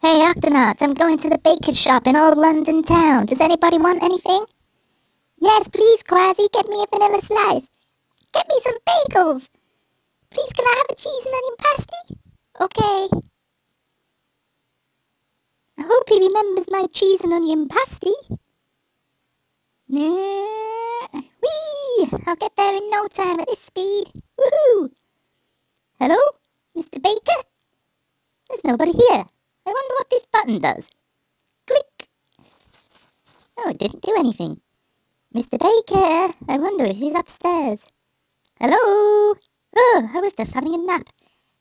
Hey, Octonauts, I'm going to the baker's shop in old London town. Does anybody want anything? Yes, please, Quasi, get me a vanilla slice. Get me some bagels. Please, can I have a cheese and onion pasty? Okay. I hope he remembers my cheese and onion pasty. Whee! I'll get there in no time at this speed. Woohoo! Hello? Mr. Baker? There's nobody here. I wonder what this button does. Click! Oh, it didn't do anything. Mr. Baker, I wonder if he's upstairs. Hello? Oh, I was just having a nap.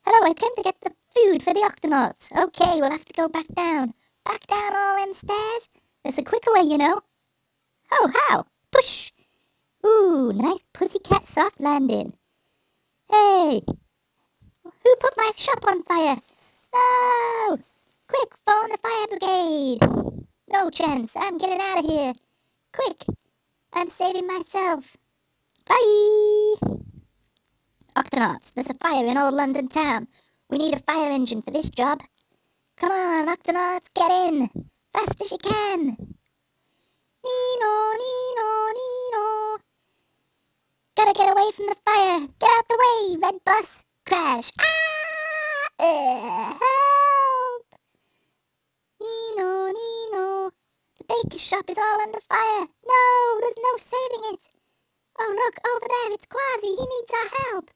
Hello, I came to get the food for the Octonauts. Okay, we'll have to go back down. Back down all them stairs? There's a quicker way, you know. Oh, how? Push! Ooh, nice pussycat soft landing. Hey! Who put my shop on fire? No! Quick, phone the fire brigade! No chance, I'm getting out of here. Quick, I'm saving myself. Bye! Octonauts, there's a fire in old London town. We need a fire engine for this job. Come on, Octonauts, get in! Fast as you can! Nino, Nino, Nino! Gotta get away from the fire! Get out the way, red bus! Crash! Ah! Help! Nino, Nino! The baker's shop is all under fire! No, there's no saving it! Oh look, over there, it's Quasi, he needs our help!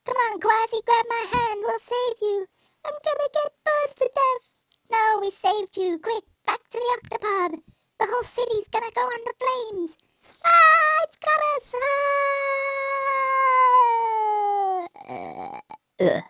Come on, Quasi, grab my hand, we'll save you! I'm gonna get burned to death! No, we saved you! Quick, back to the octopod! The whole city's gonna go under flames! Ah, it's got us! Ah!